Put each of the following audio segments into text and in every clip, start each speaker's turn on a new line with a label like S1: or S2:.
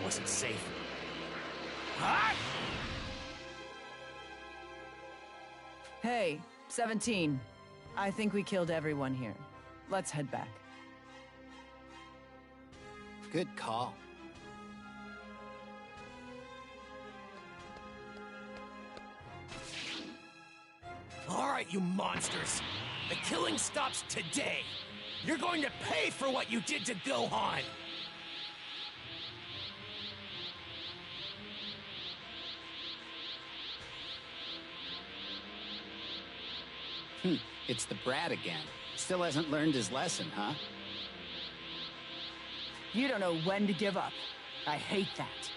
S1: wasn't safe. Huh?
S2: Hey, 17. I think we killed everyone here. Let's head back.
S3: Good call.
S1: All right, you monsters. The killing stops today. You're going to pay for what you did to Gohan.
S3: It's the brat again. Still hasn't learned his lesson, huh?
S2: You don't know when to give up. I hate that.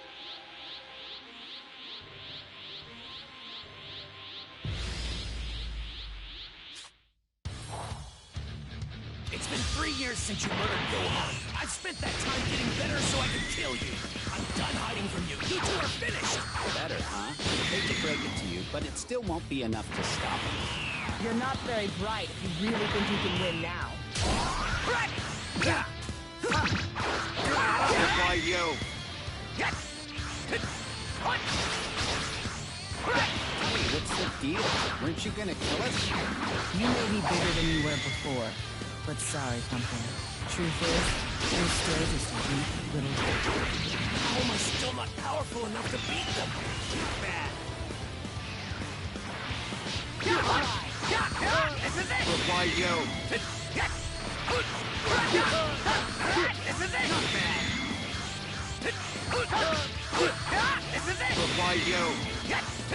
S1: It's been 3 years since you murdered Gohan. I've spent that time getting better so I could kill you. I'm done hiding from you. You two are finished.
S3: Better, huh? Hate to break it to you, but it still won't be enough to stop him.
S2: You're not very bright if you really think you can win now.
S4: Why you?
S3: What's the deal? Weren't you gonna kill us?
S2: You may be bigger than you were before, but sorry, Pumpkin. Truth is, you're still just a weak little kid.
S1: How am I still not powerful enough to beat them? Bad. This is it!
S4: Why you?
S1: This is it! Not bad. This is it!
S4: Why you?
S1: This is it!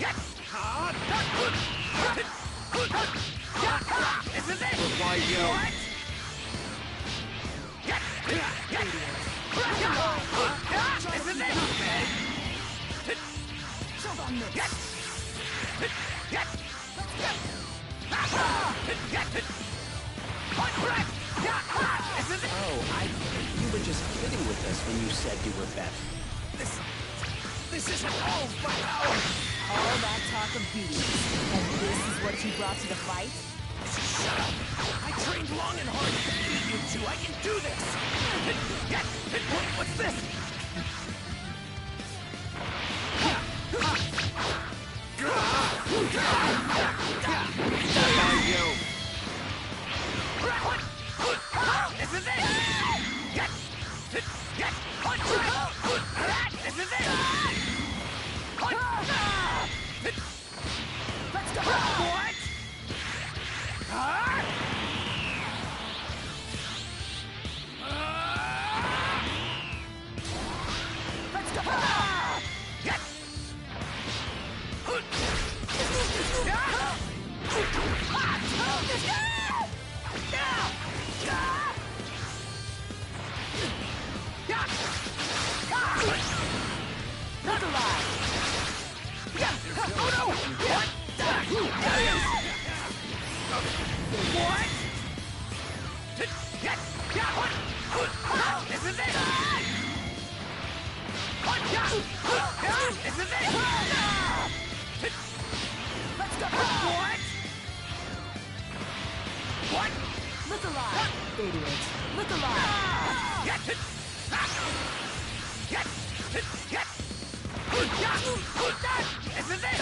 S1: Not bad. This is it!
S4: Why you?
S1: What? This is it! Not bad.
S2: Shove on this.
S3: Oh, I get it. You were just kidding with us when you said you were better.
S1: This isn't all my power!
S2: All that talk of beatings, and this is what you brought to the fight?
S1: Shut up! I trained long and hard to beat you two. I can do this! What's this?
S4: Why you?
S1: This is it! This is it!
S2: Let's go!
S1: What?
S2: Let's go!
S1: Not alive! Oh no! What? What? This is it! This is it!
S2: Let's go!
S1: What? What?
S2: Look alive, idiot! Look alive!
S1: This is it!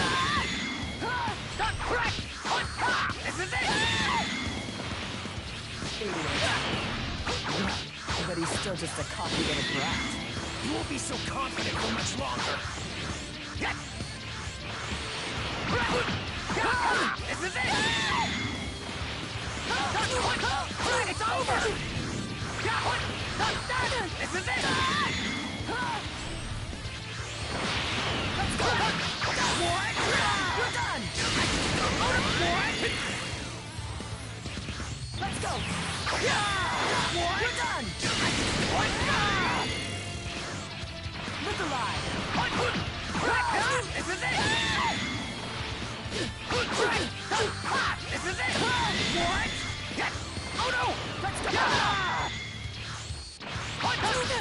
S1: This is it!
S2: Idiot! But he's still just a cocky little brat.
S1: You won't be so confident for much longer. This is it! It's over! This is it!
S2: Let's go!
S1: What?
S2: We're done!
S1: What?
S2: Let's go!
S1: What?
S2: We're done!
S1: What?
S2: Look alive!
S1: This is it! This is it! What? Oh no!
S2: Let's go!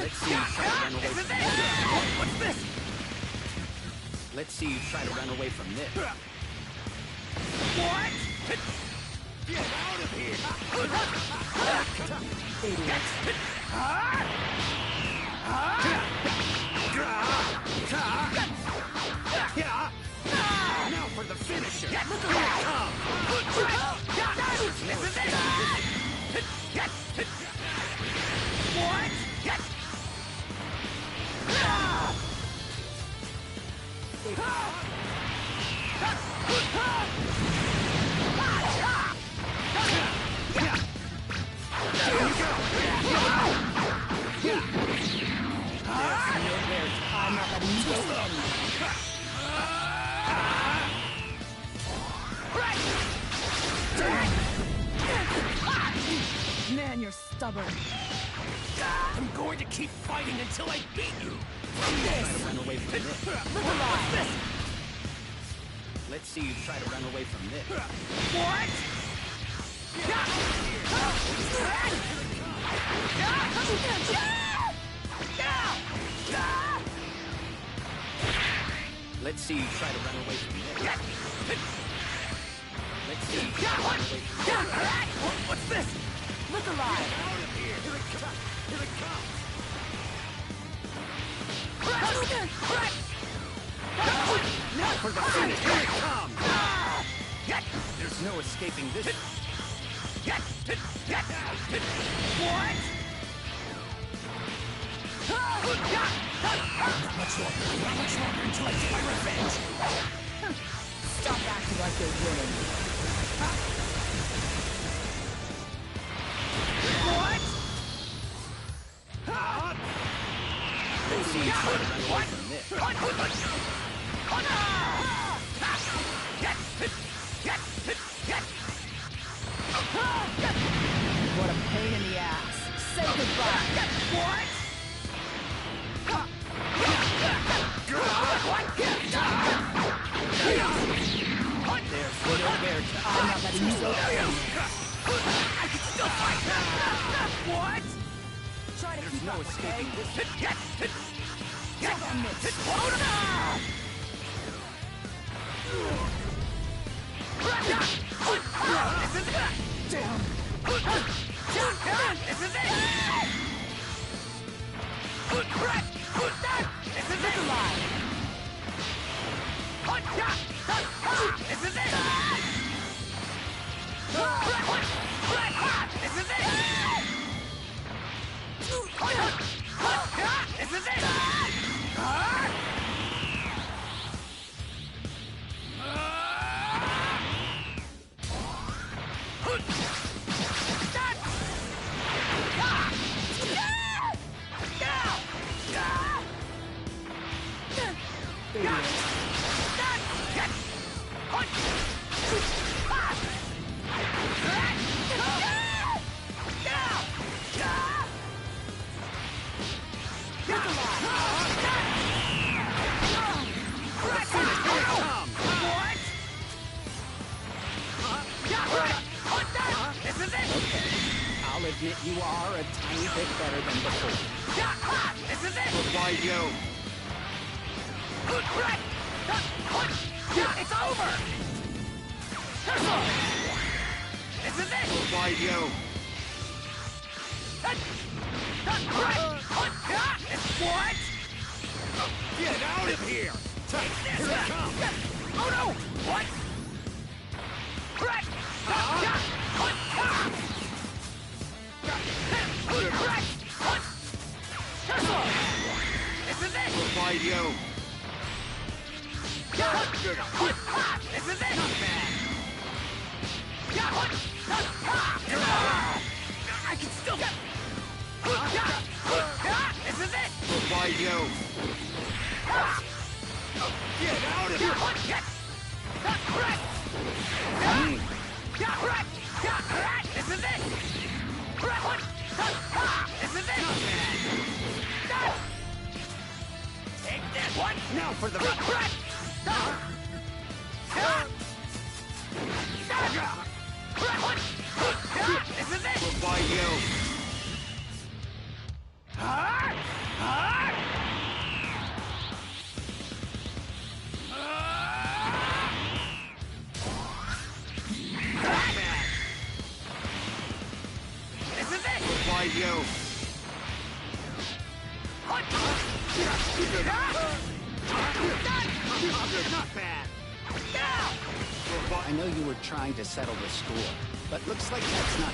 S3: Let's see if I can
S1: This is
S3: away
S1: it! What's this?
S3: Let's see you try to run away from this.
S1: What? Get out of here!
S2: Idiot.
S1: Now for the finisher! Look around! This is it! What?
S2: I'm not letting you go in. Man, you're stubborn.
S1: I'm going to keep fighting until I beat you!
S3: Try to run away from this.
S2: Look alive.
S3: Let's see you try to run away from this.
S1: What?
S3: Let's see you try to run away from this. Let's see you try to run away from this.
S1: What's this?
S2: Look alive.
S1: Out of here! Here it comes! Here it comes!
S3: Now for the finish! Here it comes! There's no escaping this.
S1: What? Not much longer until I get my revenge!
S2: Stop acting like you're winning.
S1: What?
S3: Let's see you try to run away from this.
S2: What a pain in the ass. Say goodbye.
S1: What?
S3: There's nowhere to
S2: I'm not letting you go.
S1: I can still fight! What?
S2: Try to
S3: There's
S2: keep
S3: no
S2: up,
S3: escaping
S2: okay?
S3: this.
S2: Check on this.
S1: Damn! This is it! This is it!
S2: Alive.
S1: This is it! This is it! This is it!
S3: I'll admit you are a tiny bit better than before.
S1: This is it!
S3: Why you?
S1: It's over! This is it!
S3: Why you?
S1: What? Get out of here! Take this! Here it comes! Oh no! What? This is it!
S3: Why you?
S1: This is it! Not bad! I can still... This is it!
S3: Why you?
S1: Get out of here! This is it! This is it! Take this one!
S3: Now for the...
S1: This is it!
S3: Why you? Not bad.
S4: I know you were trying to settle the score, but looks like that's not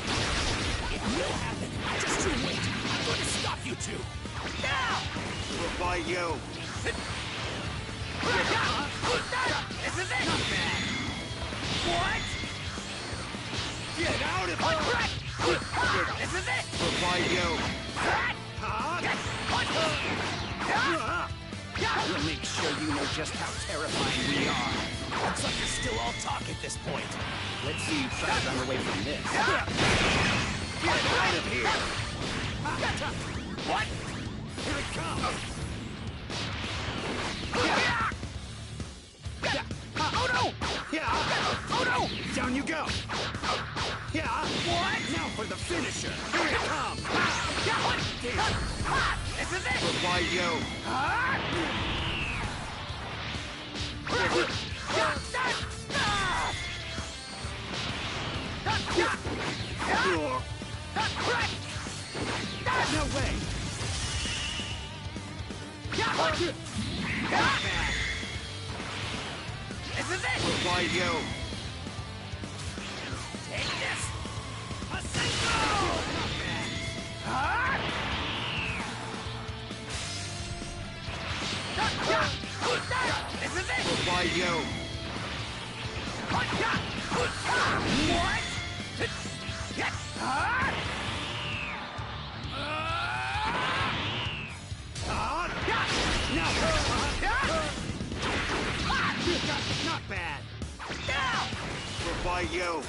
S1: It will happen. Just you wait. I'm going to stop you two.
S3: Why you?
S1: This is it.
S3: Not bad.
S1: What?
S3: Get out of here!
S1: This is it.
S3: Why you?
S4: We'll make sure you know just how terrifying we are.
S1: Looks like you're still all talk at this point.
S4: Let's see you try to run away from this.
S3: Get out of here!
S1: What?
S3: Here it comes!
S1: Oh no!
S3: Yeah!
S1: Oh no!
S3: Down you go! Yeah!
S1: What?
S3: Now for the finisher! Here it comes!
S1: This is it!
S3: Why you? No way!
S1: This is it!
S3: Why you?
S1: Take this! A single! This is it!
S3: Why you?
S1: What?
S3: No! Not bad! Why you?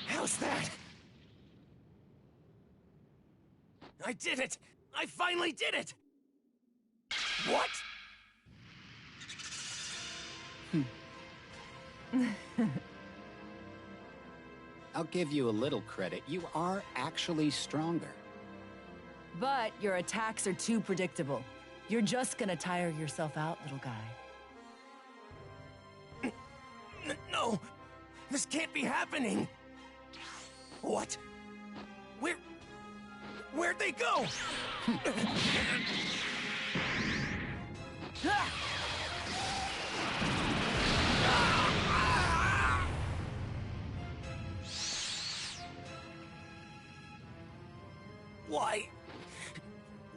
S1: How's that? I did it! I finally did it! What?
S4: I'll give you a little credit. You are actually stronger.
S2: But your attacks are too predictable. You're just gonna tire yourself out, little guy.
S1: No! This can't be happening! What? Where'd they go?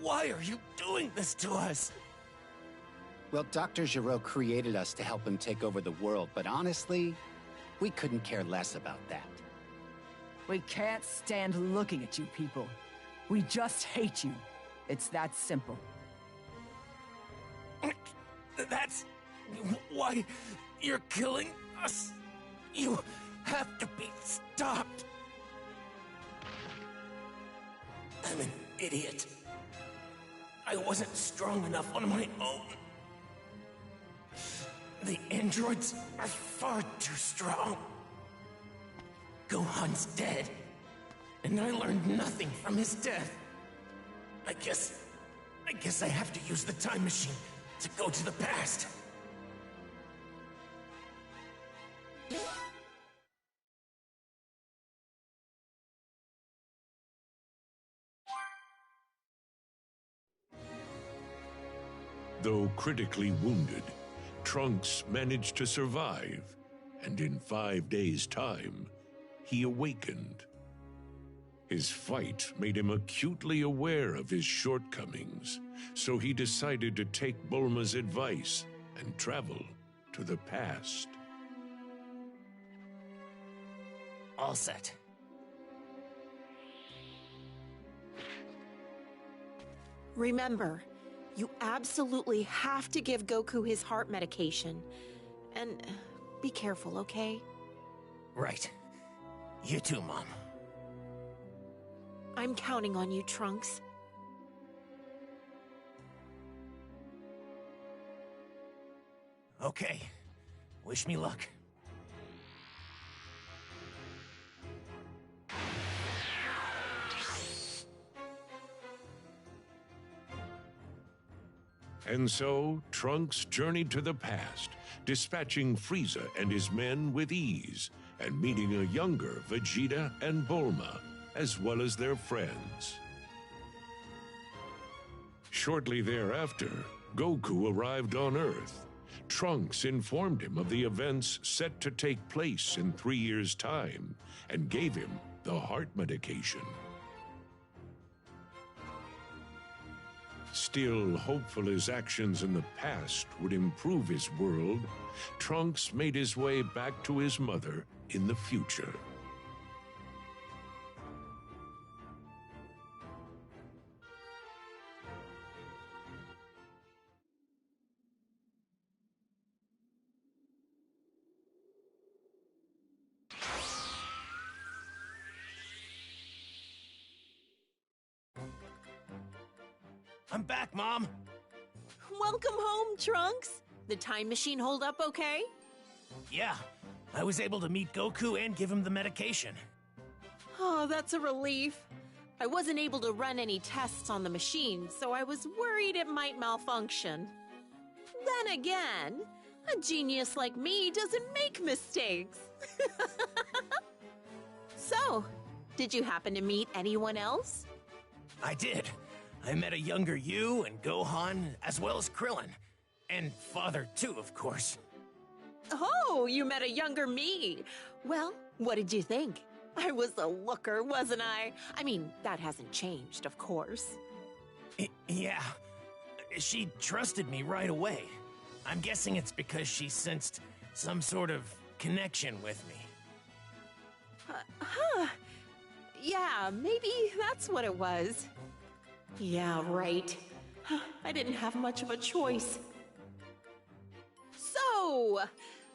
S1: Why are you doing this to us?
S4: Well, Dr. Giraud created us to help him take over the world, but honestly, we couldn't care less about that.
S2: We can't stand looking at you people. We just hate you. It's that simple.
S1: That's why you're killing us. You have to be stopped. I'm an idiot. I wasn't strong enough on my own. The androids are far too strong. Gohan's dead, and I learned nothing from his death. I guess I have to use the time machine to go to the past.
S5: Though critically wounded, Trunks managed to survive, and in 5 days' time, he awakened. His fight made him acutely aware of his shortcomings, so he decided to take Bulma's advice and travel to the past.
S1: All set.
S6: Remember, you absolutely have to give Goku his heart medication. And be careful, okay?
S1: Right. You too, Mom.
S6: I'm counting on you, Trunks.
S1: Okay. Wish me luck.
S5: And so, Trunks journeyed to the past, dispatching Frieza and his men with ease, and meeting a younger Vegeta and Bulma, as well as their friends. Shortly thereafter, Goku arrived on Earth. Trunks informed him of the events set to take place in 3 years' time, and gave him the heart medication. Still hopeful his actions in the past would improve his world, Trunks made his way back to his mother in the future.
S1: I'm back, Mom.
S6: Welcome home, Trunks. The time machine hold up okay?
S1: Yeah, I was able to meet Goku and give him the medication.
S6: Oh, that's a relief. I wasn't able to run any tests on the machine, so I was worried it might malfunction. Then again, a genius like me doesn't make mistakes. So, did you happen to meet anyone else?
S1: I did. I met a younger you and Gohan, as well as Krillin. And Father, too, of course.
S6: Oh, you met a younger me. Well, what did you think? I was a looker, wasn't I? I mean, that hasn't changed, of course.
S1: Yeah. She trusted me right away. I'm guessing it's because she sensed some sort of connection with me.
S6: Yeah, maybe that's what it was. Yeah, right. I didn't have much of a choice. So,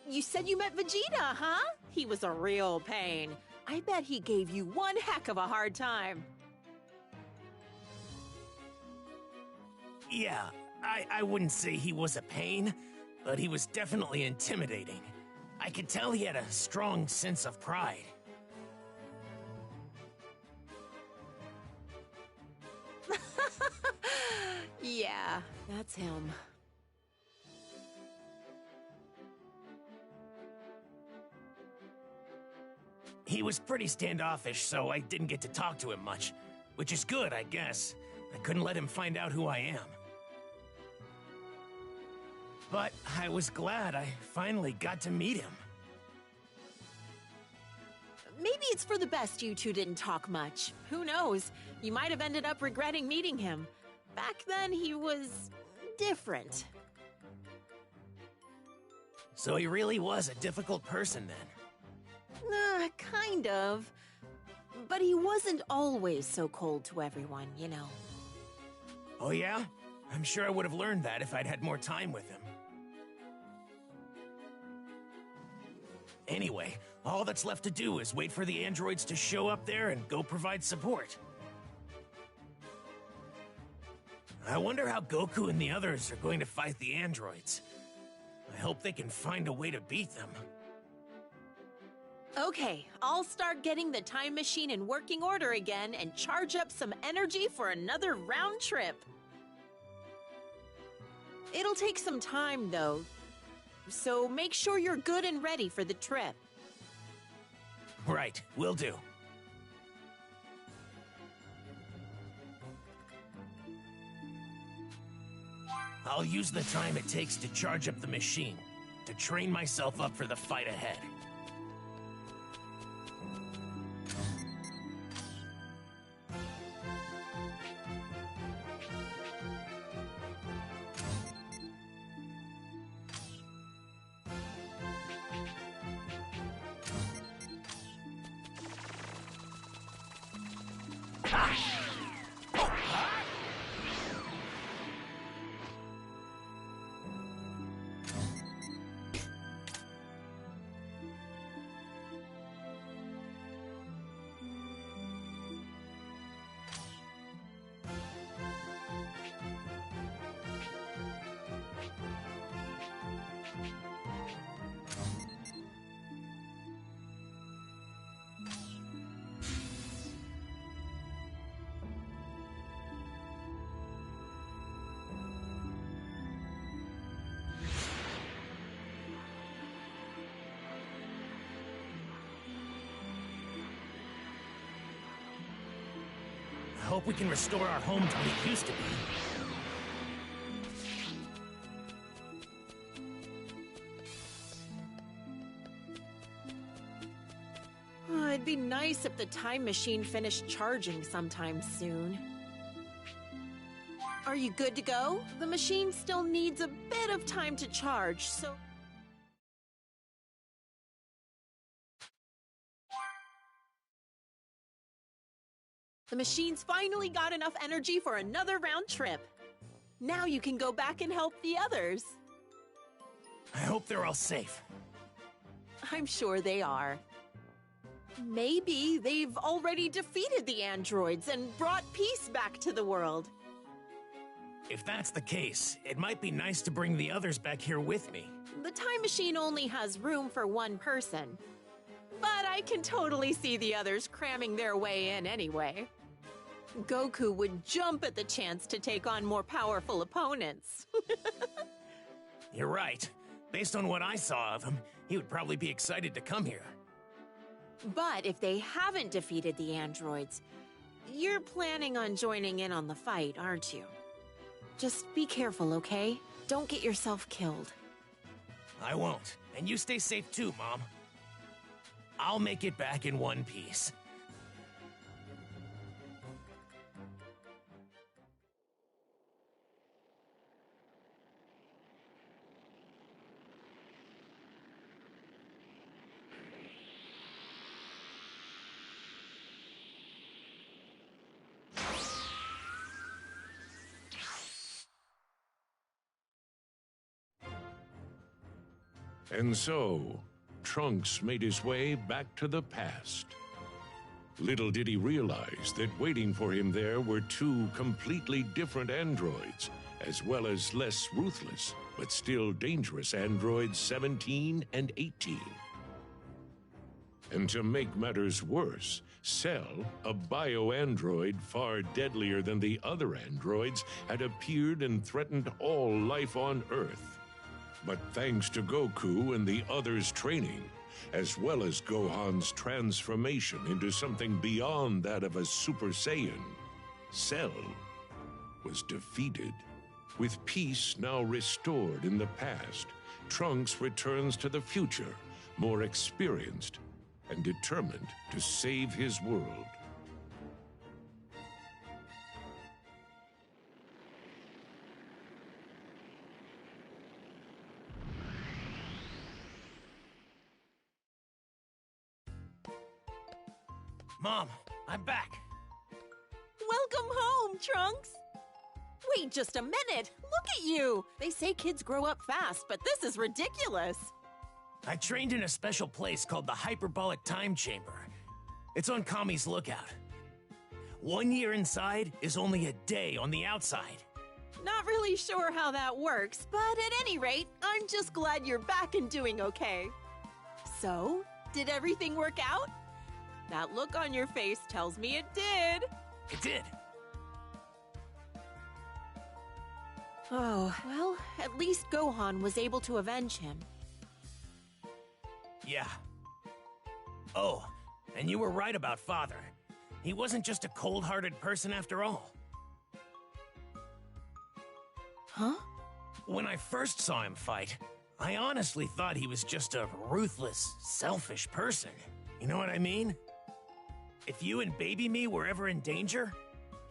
S6: you said you met Vegeta, huh? He was a real pain. I bet he gave you one heck of a hard time.
S1: Yeah, I wouldn't say he was a pain, but he was definitely intimidating. I could tell he had a strong sense of pride.
S6: Yeah, that's him.
S1: He was pretty standoffish, so I didn't get to talk to him much. Which is good, I guess. I couldn't let him find out who I am. But I was glad I finally got to meet him.
S6: Maybe it's for the best you two didn't talk much. Who knows? You might have ended up regretting meeting him. Back then, he was different.
S1: So he really was a difficult person then.
S6: Kind of. But he wasn't always so cold to everyone, you know.
S1: Oh yeah? I'm sure I would have learned that if I'd had more time with him. Anyway, all that's left to do is wait for the androids to show up there and go provide support. I wonder how Goku and the others are going to fight the androids. I hope they can find a way to beat them.
S6: Okay, I'll start getting the time machine in working order again and charge up some energy for another round trip. It'll take some time, though, so make sure you're good and ready for the trip.
S1: Right, will do. I'll use the time it takes to charge up the machine, to train myself up for the fight ahead. hope we can restore our home to what it used to be.
S6: Oh, it'd be nice if the time machine finished charging sometime soon. Are you good to go? The machine still needs a bit of time to charge, so... The machine's finally got enough energy for another round trip. Now you can go back and help the others.
S1: I hope they're all safe.
S6: I'm sure they are. Maybe they've already defeated the androids and brought peace back to the world.
S1: If that's the case, it might be nice to bring the others back here with me.
S6: The time machine only has room for one person. But I can totally see the others cramming their way in anyway. Goku would jump at the chance to take on more powerful opponents.
S1: You're right. Based on what I saw of him, he would probably be excited to come here.
S6: But if they haven't defeated the androids, you're planning on joining in on the fight, aren't you? Just be careful, okay? Don't get yourself killed.
S1: I won't. And you stay safe too, Mom. I'll make it back in one piece.
S5: And so, Trunks made his way back to the past. Little did he realize that waiting for him there were two completely different androids, as well as less ruthless, but still dangerous androids 17 and 18. And to make matters worse, Cell, a bio-android far deadlier than the other androids, had appeared and threatened all life on Earth. But thanks to Goku and the others' training, as well as Gohan's transformation into something beyond that of a Super Saiyan, Cell was defeated. With peace now restored in the past, Trunks returns to the future, more experienced and determined to save his world.
S1: Mom, I'm back.
S6: Welcome home, Trunks! Wait just a minute! Look at you! They say kids grow up fast, but this is ridiculous!
S1: I trained in a special place called the Hyperbolic Time Chamber. It's on Kami's lookout. 1 year inside is only a day on the outside.
S6: Not really sure how that works, but at any rate, I'm just glad you're back and doing okay. So, did everything work out? That look on your face tells me it did.
S1: It did.
S6: Oh, well, at least Gohan was able to avenge him.
S1: Yeah. Oh, and you were right about Father. He wasn't just a cold-hearted person after all.
S6: Huh?
S1: When I first saw him fight, I honestly thought he was just a ruthless, selfish person. You know what I mean? If you and baby me were ever in danger,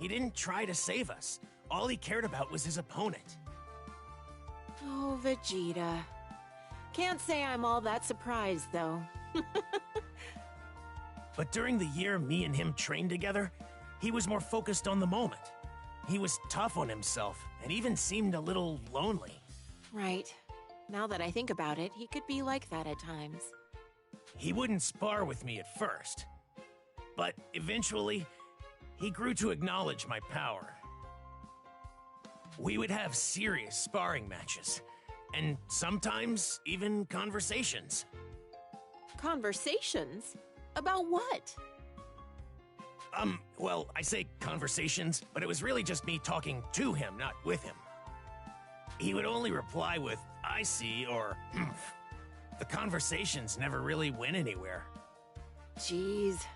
S1: he didn't try to save us. All he cared about was his opponent.
S6: Oh, Vegeta. Can't say I'm all that surprised, though.
S1: But during the year me and him trained together, he was more focused on the moment. He was tough on himself and even seemed a little lonely.
S6: Right. Now that I think about it, he could be like that at times.
S1: He wouldn't spar with me at first. But eventually, he grew to acknowledge my power. We would have serious sparring matches, and sometimes even conversations.
S6: Conversations? About what?
S1: Well, I say conversations, but it was really just me talking to him, not with him. He would only reply with, "I see," or "Humph." The conversations never really went anywhere.
S6: Jeez.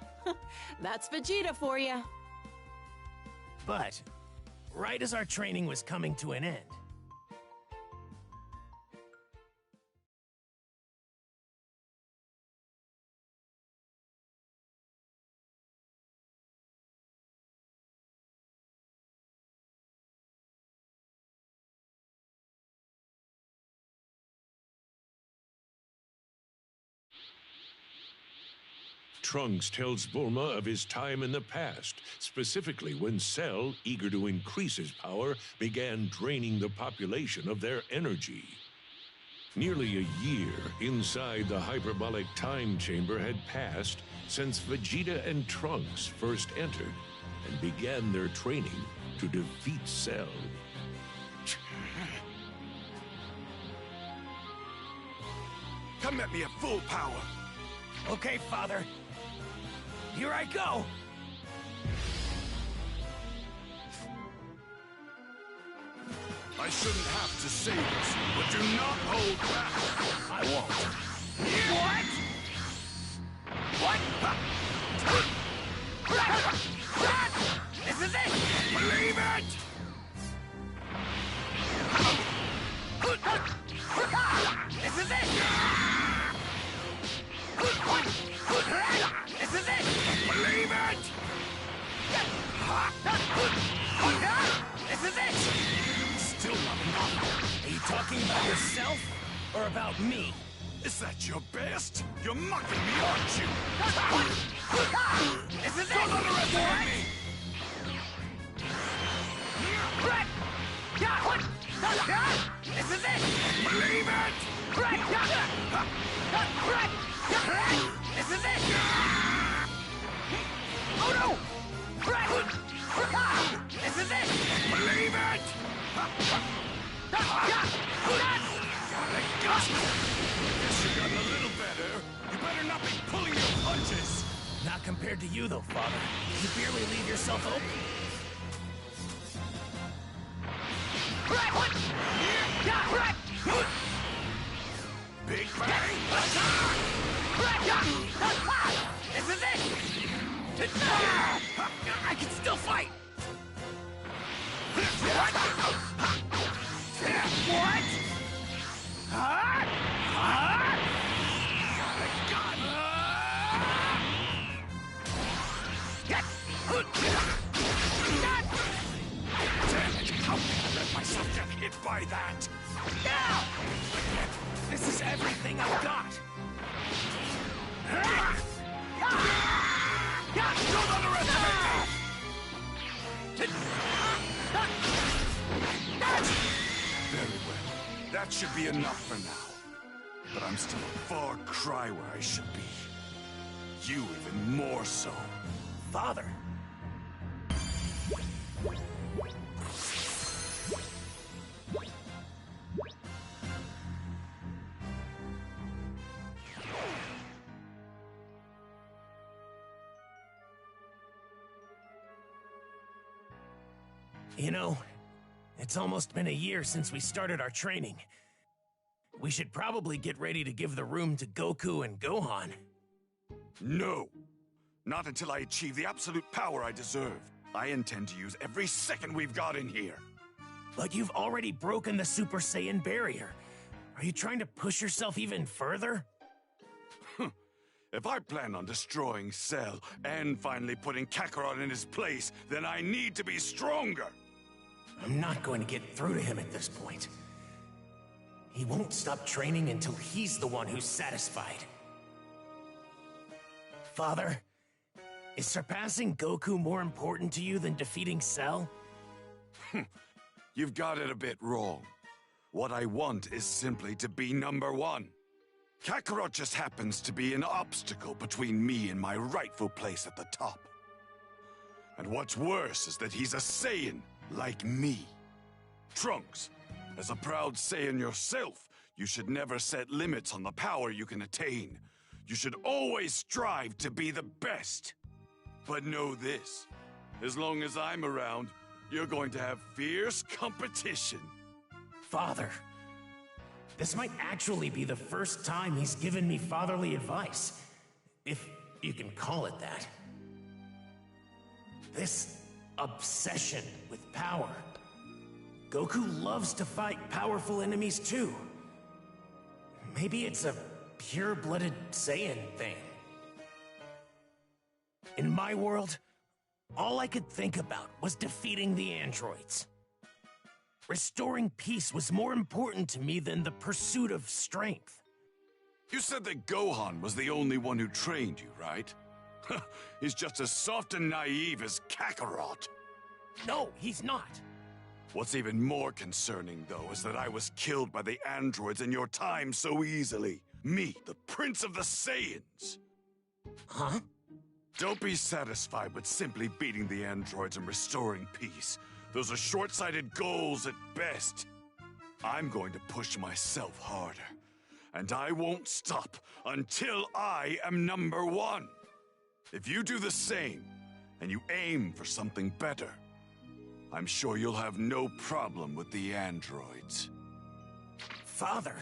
S6: That's Vegeta for you.
S1: But, right as our training was coming to an end,
S5: Trunks tells Bulma of his time in the past, specifically when Cell, eager to increase his power, began draining the population of their energy. Nearly a year inside the hyperbolic time chamber had passed since Vegeta and Trunks first entered and began their training to defeat Cell.
S3: Come at me at full power.
S1: okay, Father. Here I go!
S3: I shouldn't have to say this, but do not hold back.
S1: I won't.
S3: What?
S1: This is it!
S3: Believe it!
S1: This is it! This is it!
S3: Believe it!
S1: This is it!
S3: Still not enough.
S1: Are you talking about yourself or about me?
S3: Is that your best? You're mocking me, aren't you?
S1: This is it!
S3: Don't underestimate me!
S1: This is it!
S3: Believe it!
S1: This is it! Oh no! This is it!
S3: Believe it! Guess you got a little better. You better not be pulling your punches.
S1: Not compared to you, though, Father. You barely leave yourself open.
S3: Big bang!
S1: This is it! I can still fight! What?
S3: How can I let myself get hit by that?
S1: This is everything I've got!
S3: Don't underestimate me! Very well. That should be enough for now. But I'm still a far cry where I should be. You even more so.
S1: Father! You know, it's almost been a year since we started our training. We should probably get ready to give the room to Goku and Gohan.
S3: No. Not until I achieve the absolute power I deserve. I intend to use every second we've got in here.
S1: But you've already broken the Super Saiyan barrier. Are you trying to push yourself even further?
S3: If I plan on destroying Cell and finally putting Kakarot in his place, then I need to be stronger.
S1: I'm not going to get through to him at this point. He won't stop training until he's the one who's satisfied. Father, is surpassing Goku more important to you than defeating Cell?
S3: You've got it a bit wrong. What I want is simply to be number one. Kakarot just happens to be an obstacle between me and my rightful place at the top. And what's worse is that he's a Saiyan, like me. Trunks, as a proud Saiyan yourself, you should never set limits on the power you can attain. You should always strive to be the best. But know this, as long as I'm around, you're going to have fierce competition.
S1: Father, this might actually be the first time he's given me fatherly advice, if you can call it that. This obsession with power. Goku loves to fight powerful enemies too. Maybe it's a pure-blooded Saiyan thing. In my world, all I could think about was defeating the androids. Restoring peace was more important to me than the pursuit of strength.
S3: You said that Gohan was the only one who trained you, right? He's just as soft and naive as Kakarot.
S1: No, he's not.
S3: What's even more concerning, though, is that I was killed by the androids in your time so easily. Me, the Prince of the Saiyans.
S1: Huh?
S3: Don't be satisfied with simply beating the androids and restoring peace. Those are short-sighted goals at best. I'm going to push myself harder. And I won't stop until I am number one. If you do the same, and you aim for something better, I'm sure you'll have no problem with the androids.
S1: Father,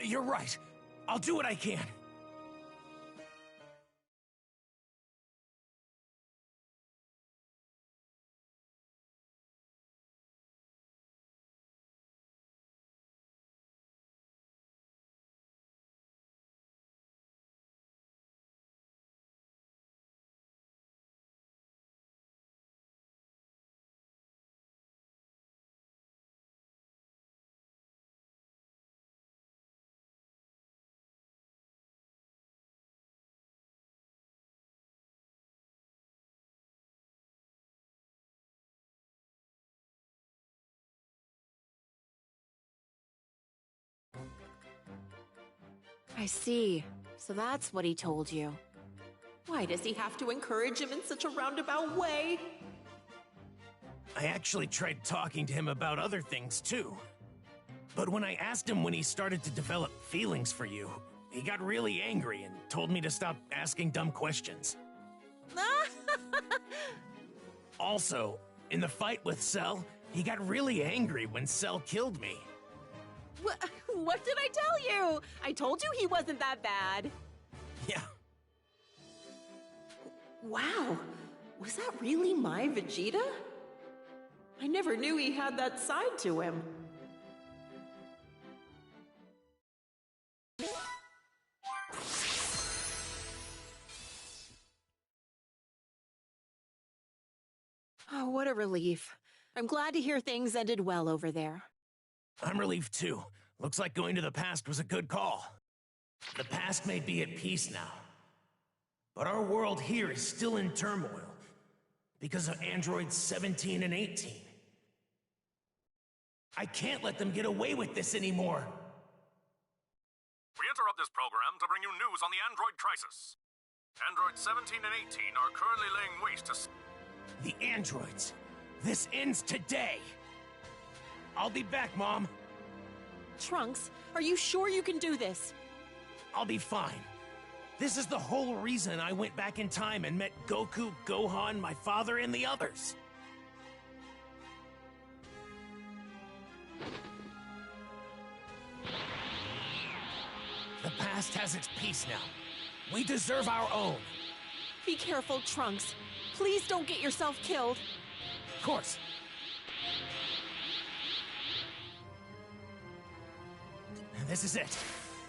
S1: you're right. I'll do what I can.
S6: I see. So that's what he told you. Why does he have to encourage him in such a roundabout way?
S1: I actually tried talking to him about other things too. But when I asked him when he started to develop feelings for you, he got really angry and told me to stop asking dumb questions. Also, in the fight with Cell, he got really angry when Cell killed me.
S6: What did I tell you? I told you he wasn't that bad.
S1: Yeah.
S6: Wow, was that really my Vegeta? I never knew he had that side to him. Oh, what a relief. I'm glad to hear things ended well over there.
S1: I'm relieved too. Looks like going to the past was a good call. The past may be at peace now, but our world here is still in turmoil because of androids 17 and 18. I can't let them get away with this anymore.
S7: We interrupt this program to bring you news on the android crisis. Androids 17 and 18 are currently laying waste to...
S1: The androids. This ends today. I'll be back, Mom.
S6: Trunks, are you sure you can do this?
S1: I'll be fine. This is the whole reason I went back in time and met Goku, Gohan, my father, and the others. The past has its peace now. We deserve our own.
S6: Be careful, Trunks. Please don't get yourself killed.
S1: Of course. This is it.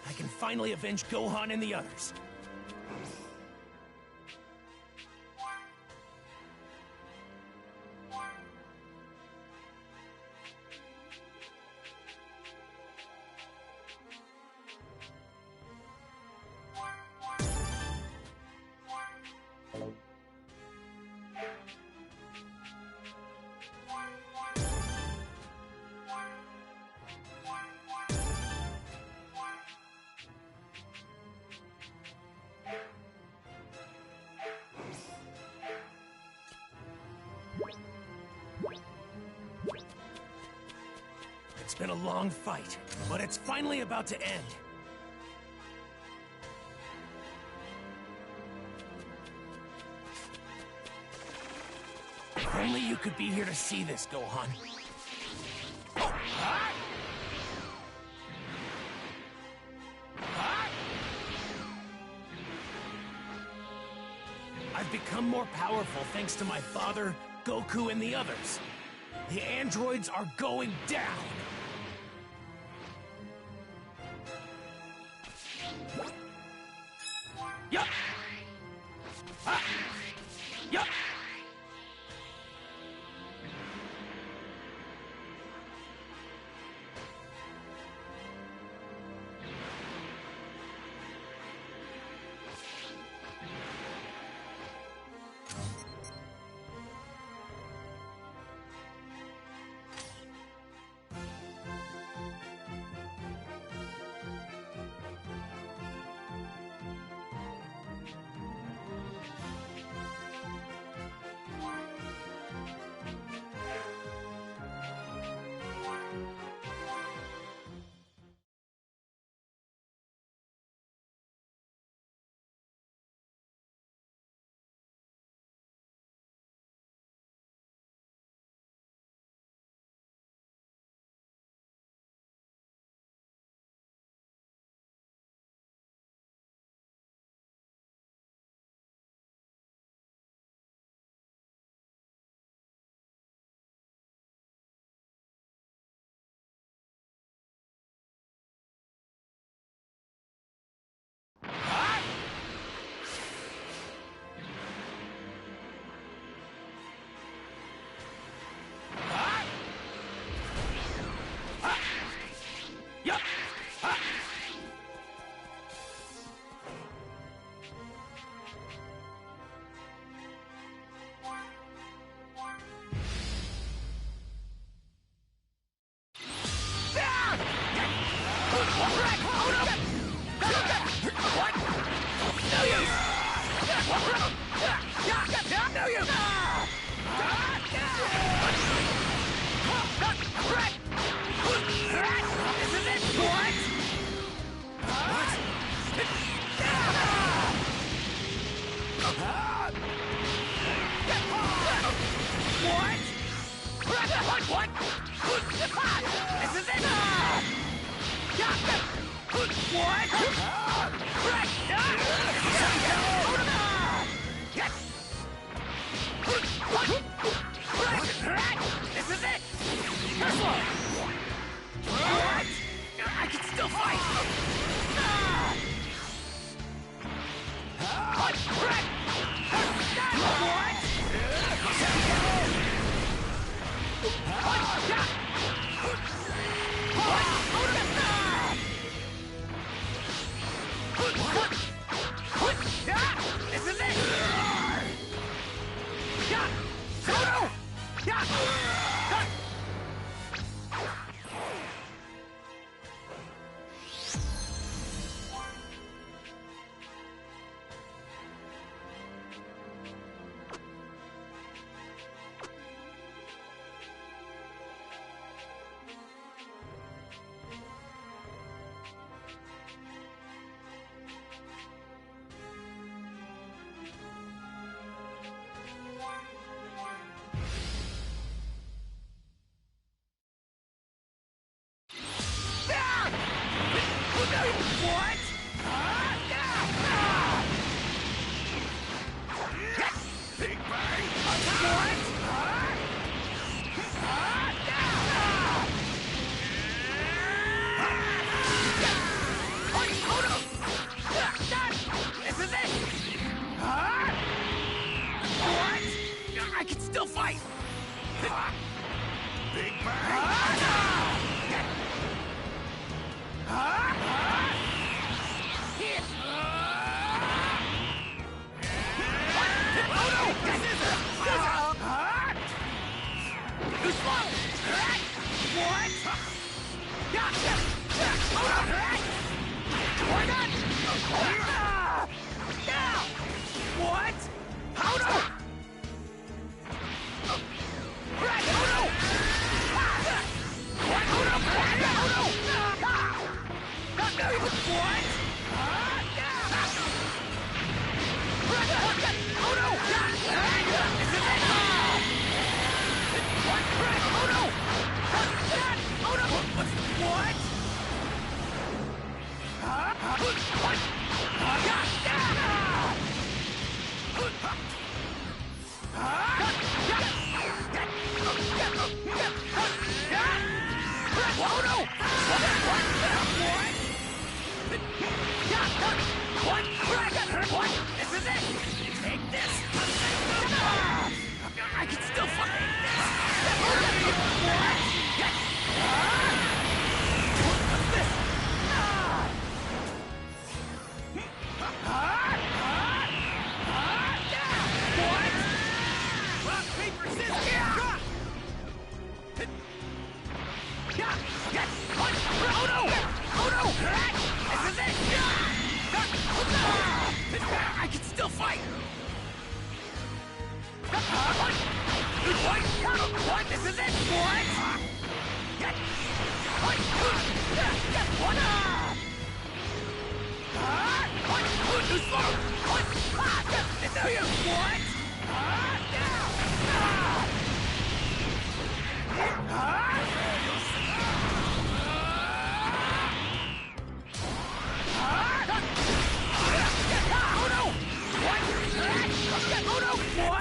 S1: I can finally avenge Gohan and the others. It's been a long fight, but it's finally about to end. If only you could be here to see this, Gohan. Oh, ah! Ah! I've I've become more powerful thanks to my father, Goku, and the others. The androids are going down! Yup! Ah! Yup! Oh no! Oh no! This is it! I can still fight! What? This is it! What? Too slow! What?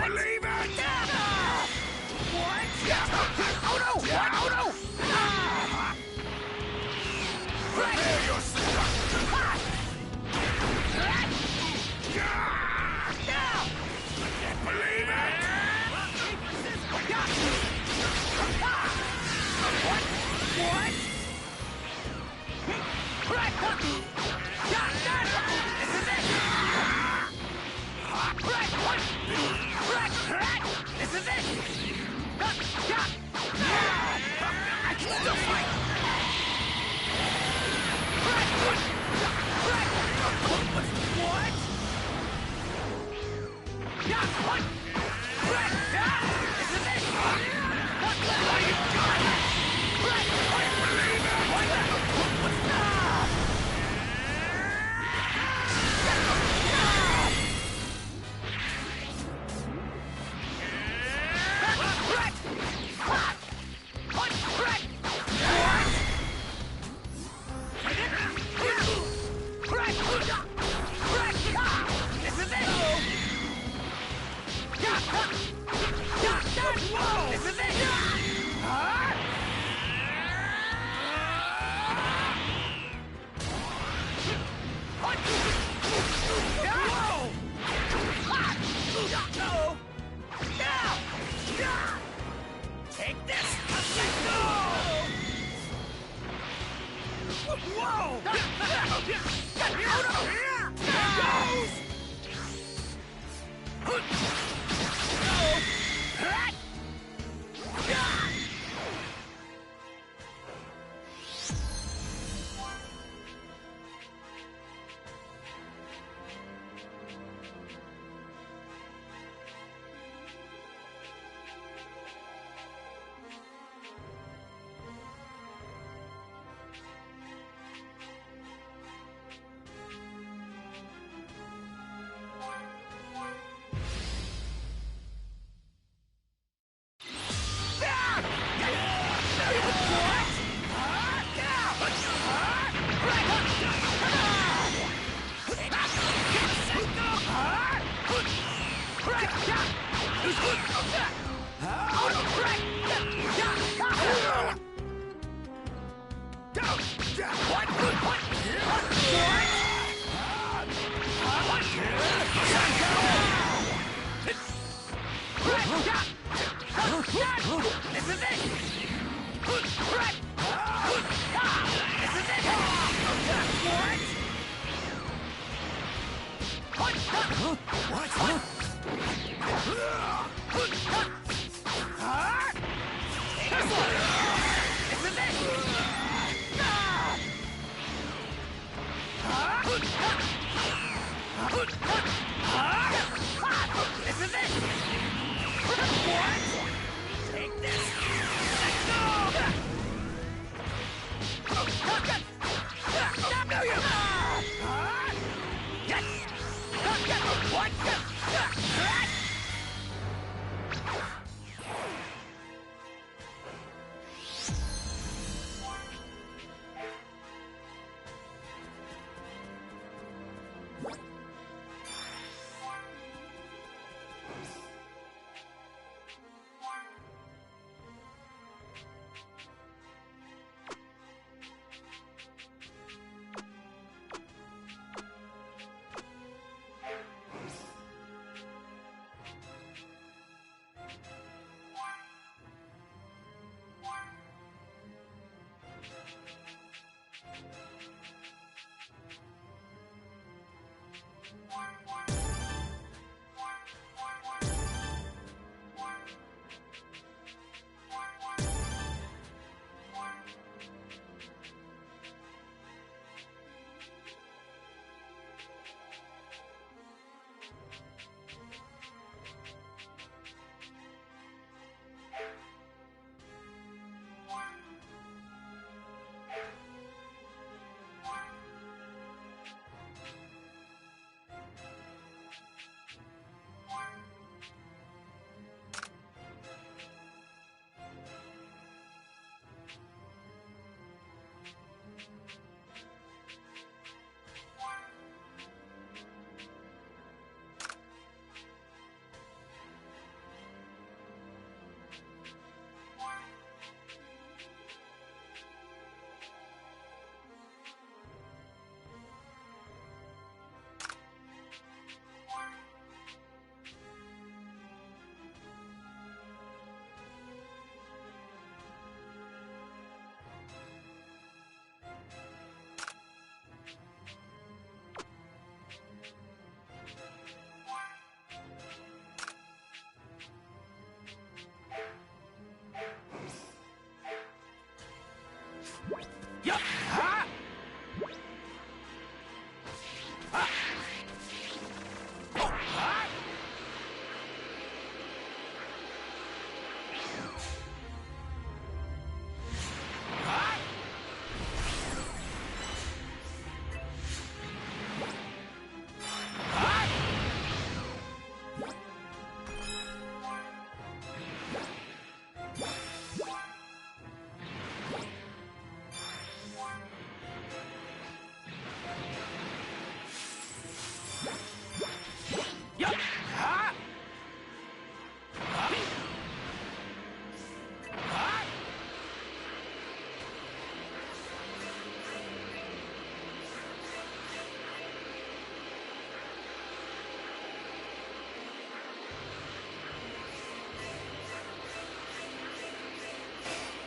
S1: Believe it! What? Oh no! What? Oh no! Prepare yourself! Believe it! What? What? This is it! This is it! I can still fight! What? What? This is it! Take this! Let's go! Whoa!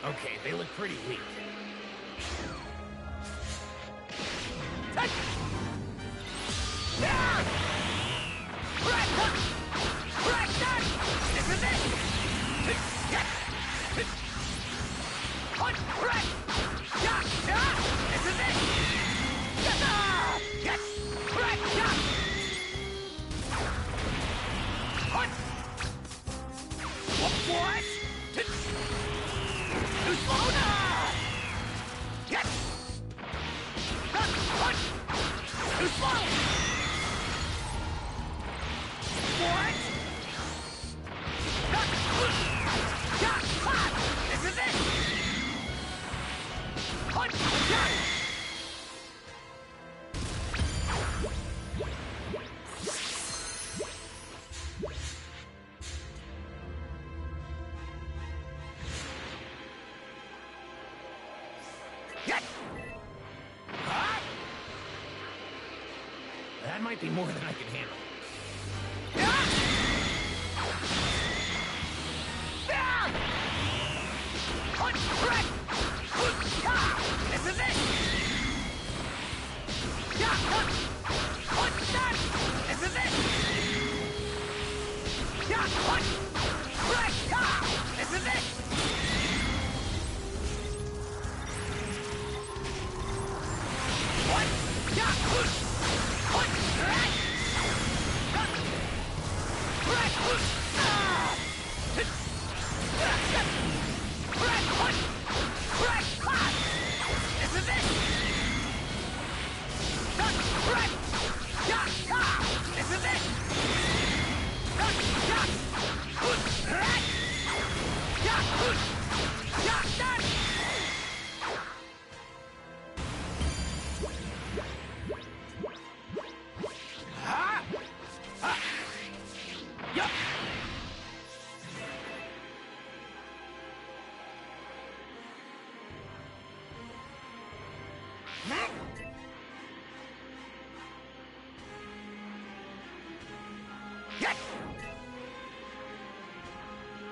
S1: Okay, they look pretty weak. That might be more than I can handle.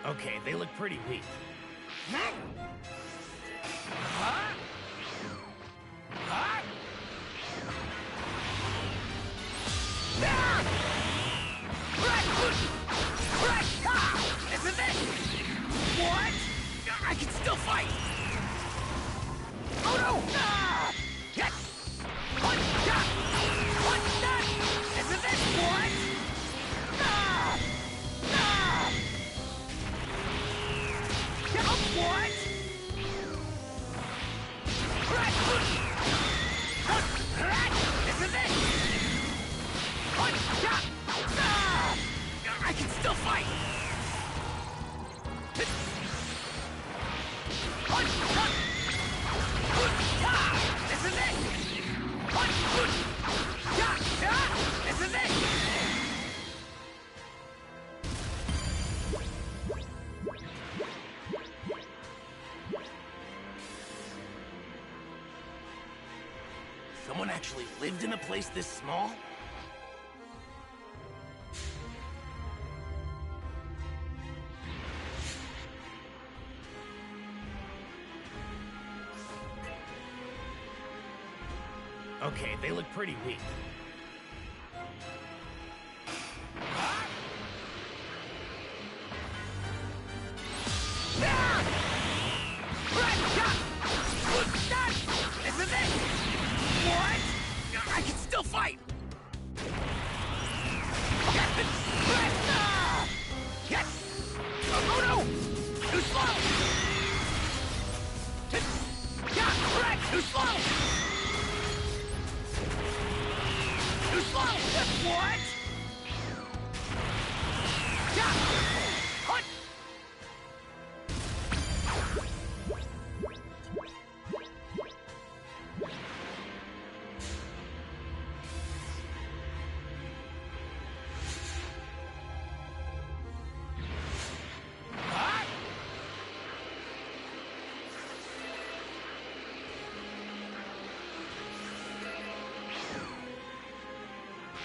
S1: Okay, they look pretty weak. What? I can still fight! Oh no! Yes! What? This is it! What? What? This is it! I can still fight! This is it! This is it! Someone actually lived in a place this small? Okay, they look pretty weak. This is it! What? I can still fight! Oh no! Too slow! Too slow! Too slow! What? Hunt!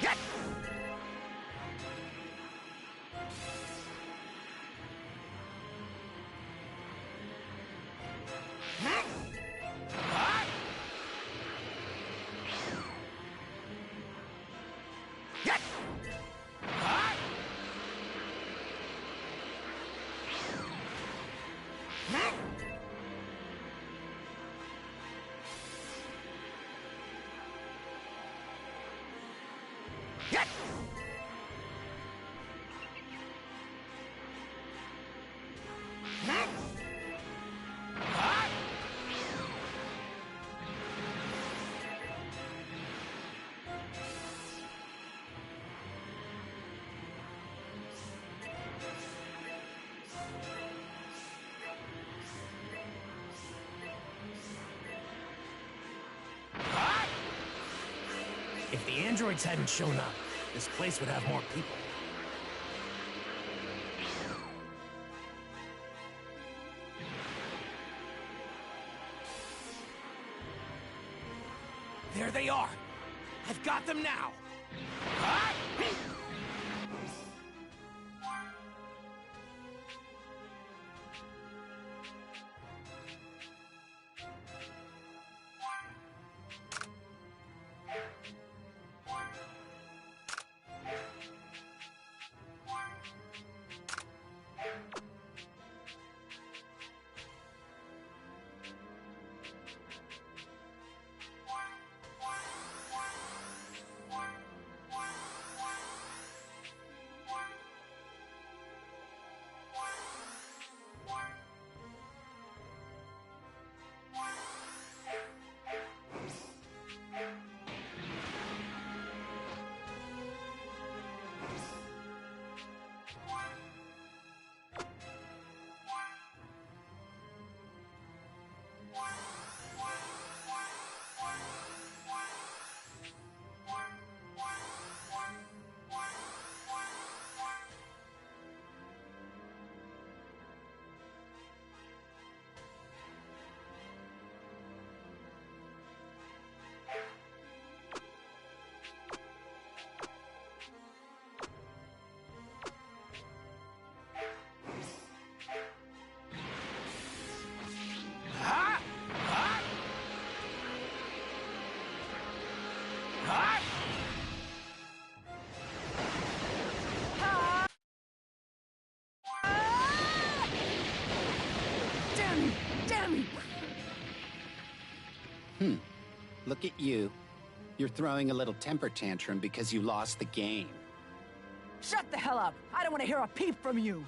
S1: Yes! If the androids hadn't shown up, this place would have more people. There they are! I've got them now!
S4: Look at you. You're throwing a little temper tantrum because you lost the game.
S8: Shut the hell up! I don't want to hear a peep from you!